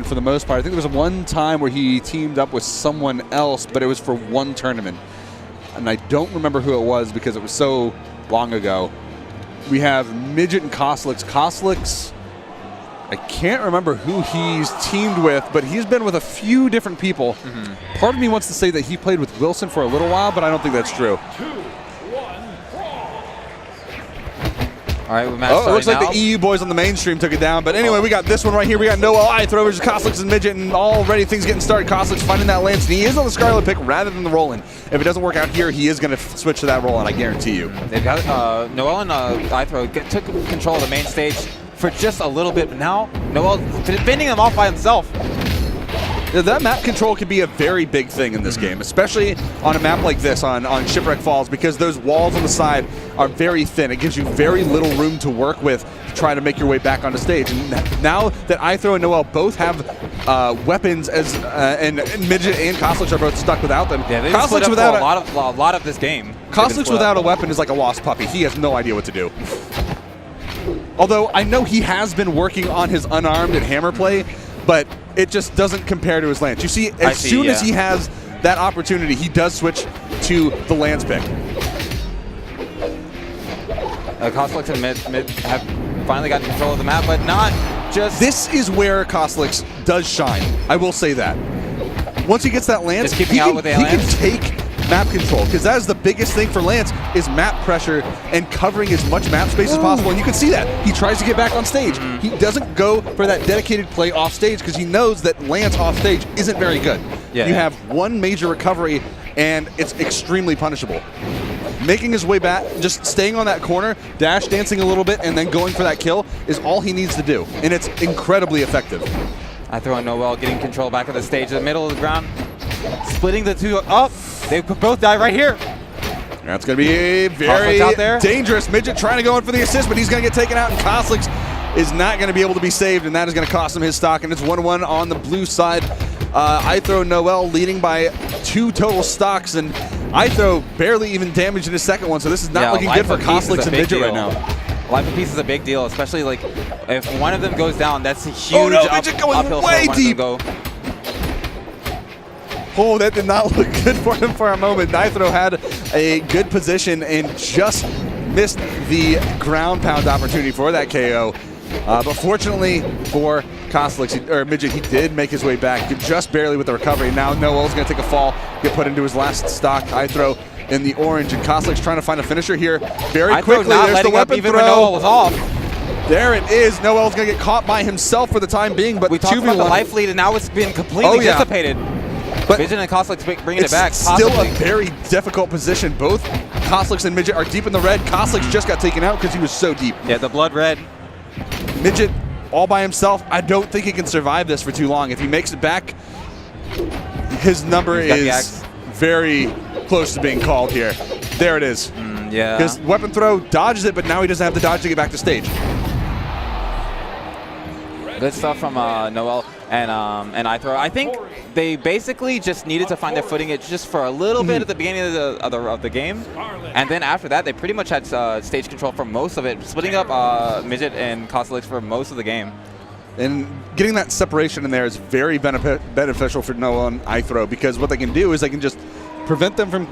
for the most part. I think there was one time where he teamed up with someone else, but it was for one tournament. And I don't remember who it was because it was so long ago. We have Midget and Cosolix. Cosolix, I can't remember who he's teamed with, but he's been with a few different people. Part of me wants to say that he played with Wilson for a little while, but I don't think that's true. All right, it looks like the EU boys on the mainstream took it down. But anyway, we got this one right here. We got Noel, Ithrowow versus Cosolix and Midget, and already things getting started. Cosolix finding that lance, and he is on the Scarlet pick rather than the Roland. If it doesn't work out here, he is going to switch to that Roland, I guarantee you. They've got Noel and Ithrowow took control of the main stage for just a little bit, but now Noel fending them off by himself. That map control can be a very big thing in this game, especially on a map like this, on Shipwreck Falls, because those walls on the side are very thin. It gives you very little room to work with to try to make your way back onto stage. And now that Ithrowow and Noel both have weapons, and Midget and Cosolix are both stuck without them. Yeah, they split up without a lot of this game. Cosolix without a weapon is like a lost puppy. He has no idea what to do. Although I know he has been working on his unarmed and hammer play, but it just doesn't compare to his lance. You see, as soon as he has that opportunity, he does switch to the lance pick. Cosolix and Mid have finally gotten control of the map, but not just... This is where Cosolix does shine. I will say that. Once he gets that lance, he can take map control, because that is the biggest thing for Lance, is map pressure and covering as much map space as possible. And you can see that. He tries to get back on stage. He doesn't go for that dedicated play off stage because he knows that Lance off stage isn't very good. You have one major recovery and it's extremely punishable. Making his way back, just staying on that corner, dash dancing a little bit, and then going for that kill is all he needs to do. And it's incredibly effective. Ithrowow and Noel getting control back of the stage in the middle of the ground. Splitting the two up. They could both die right here. That's going to be very dangerous. Midget trying to go in for the assist, but he's going to get taken out, and Cosolix is not going to be able to be saved, and that is going to cost him his stock, and it's 1-1 on the blue side. Ithrowow and Noel leading by 2 total stocks, and Ithrowow barely even damaged in his second one, so this is not looking good for Cosolix and Midget right now. Life of Peace is a big deal, especially like if one of them goes down, that's a huge Midget going way deep. Oh, that did not look good for him for a moment. Ithrowow had a good position and just missed the ground pound opportunity for that KO. But fortunately for Cosolix, or Midget, he did make his way back just barely with the recovery. Now Noel's going to take a fall, get put into his last stock. Ithrowow in the orange, and Cosolix trying to find a finisher here very quickly. There's the weapon throw. Noel was off. There it is. Noel's going to get caught by himself for the time being, but we talked about the life lead, and now it's been completely dissipated. But Midget and Cosolix bringing it back. Still a very difficult position. Both Cosolix and Midget are deep in the red. Cosolix just got taken out because he was so deep. Yeah, the blood red. Midget all by himself. I don't think he can survive this for too long. If he makes it back, his number is very close to being called here. There it is. His weapon throw dodges it, but now he doesn't have the dodge to get back to stage. Good stuff from Noel and Ithrowow. I think they basically just needed to find their footing just for a little bit at the beginning of the game, and then after that they pretty much had stage control for most of it, splitting up Midget and Cosolix for most of the game. And getting that separation in there is very beneficial for Noel and Ithrowow, because what they can do is they can just prevent them from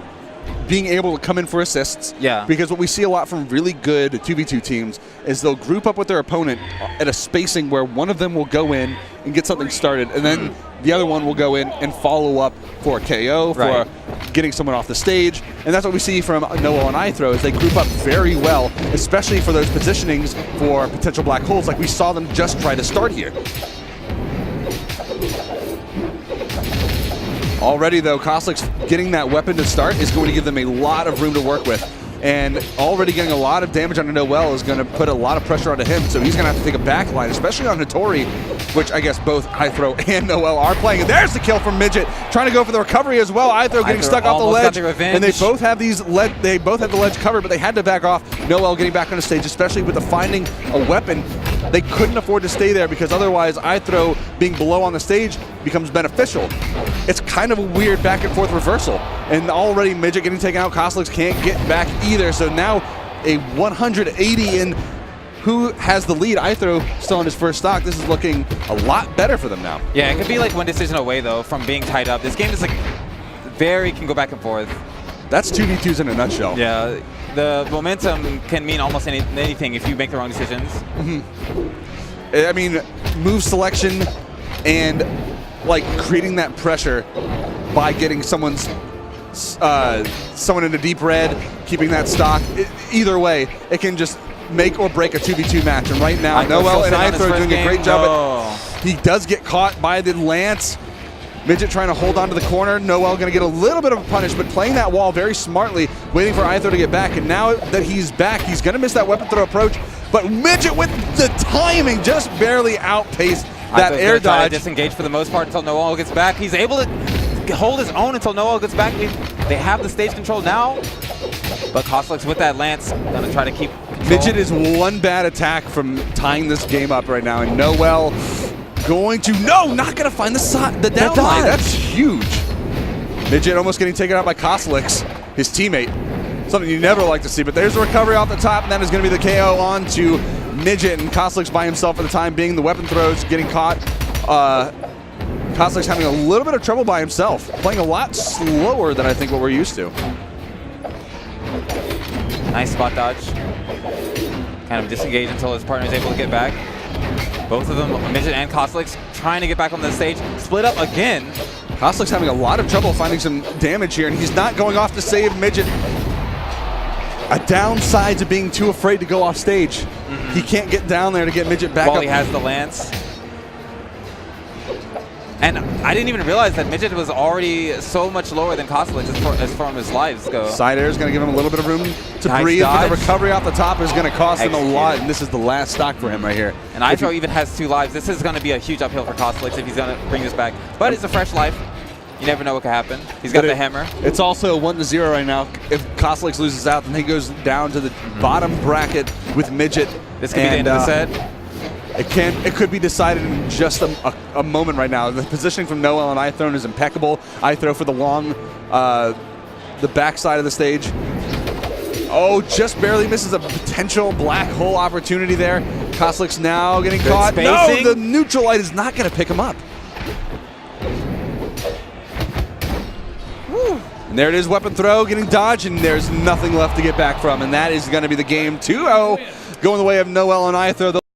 being able to come in for assists. Because what we see a lot from really good 2v2 teams is they'll group up with their opponent at a spacing where one of them will go in and get something started, and then the other one will go in and follow up for a KO, for getting someone off the stage. And that's what we see from Noel and Ithrowow, is they group up very well, especially for those positionings for potential black holes like we saw them just try to start here. Already, though, Cosolix getting that weapon to start is going to give them a lot of room to work with. And already getting a lot of damage on Noel is going to put a lot of pressure onto him, so he's going to have to take a back line, especially on Hattori, which I guess both Ithrowow and Noel are playing. And there's the kill from Midget, trying to go for the recovery as well. Ithrowow getting stuck off the ledge, and they both have the ledge covered, but they had to back off. Noel getting back on the stage, especially with the finding a weapon. They couldn't afford to stay there, because otherwise Ithrowow being below on the stage becomes beneficial. It's kind of a weird back and forth reversal. And already Midget getting taken out. Cosolix can't get back either. So now a 180, and who has the lead. Ithro still on his first stock. This is looking a lot better for them now. Yeah, it could be like one decision away, though, from being tied up. This game is like can go back and forth. That's 2v2s in a nutshell. Yeah, the momentum can mean almost anything if you make the wrong decisions. I mean, move selection and like creating that pressure by getting someone into deep red, keeping that stock. Either way, it can just make or break a 2v2 match. And right now, Noel and Ithro are doing a great job. He does get caught by the lance. Midget trying to hold on to the corner. Noel going to get a little bit of a punish, but playing that wall very smartly, waiting for Ithro to get back. And now that he's back, he's going to miss that weapon throw approach. But Midget with the timing just barely outpaced that air dodge. Disengage for the most part until Noel gets back. He's able to hold his own until Noel gets back. They have the stage control now, but Cosolix with that lance going to try to keep control. Midget is one bad attack from tying this game up right now, and Noel going to not going to find the down line. That's huge. Midget almost getting taken out by Cosolix, his teammate. Something you never like to see, but there's a recovery off the top, and that is going to be the KO on to Midget, and Cosolix by himself for the time being. The weapon throws getting caught. Cosolix having a little bit of trouble by himself, playing a lot slower than I think what we're used to. Nice spot dodge. Kind of disengage until his partner is able to get back. Both of them, Midget and Cosolix, trying to get back on the stage. Split up again. Cosolix having a lot of trouble finding some damage here, and he's not going off to save Midget. A downside to being too afraid to go off stage. He can't get down there to get Midget back while up. He has the lance. And I didn't even realize that Midget was already so much lower than Cosolix as far as his lives go. Side air is going to give him a little bit of room to breathe. And the recovery off the top is going to cost him a lot, and this is the last stock for him right here. And Ithro even has 2 lives. This is going to be a huge uphill for Cosolix if he's going to bring this back. But it's a fresh life. You never know what could happen. He's got the hammer. It's also 1-0 right now. If Cosolix loses out, then he goes down to the bottom bracket with Midget. This could be the end of the set. It could be decided in just a moment right now. The positioning from Noel and Ithro is impeccable. Ithro for the long, the backside of the stage. Oh, just barely misses a potential black hole opportunity there. Cosolix now getting caught. Spacing. No, the neutral light is not going to pick him up. And there it is, weapon throw, getting dodged, and there's nothing left to get back from. And that is going to be the game. 2-0 going the way of Noel and Ithro.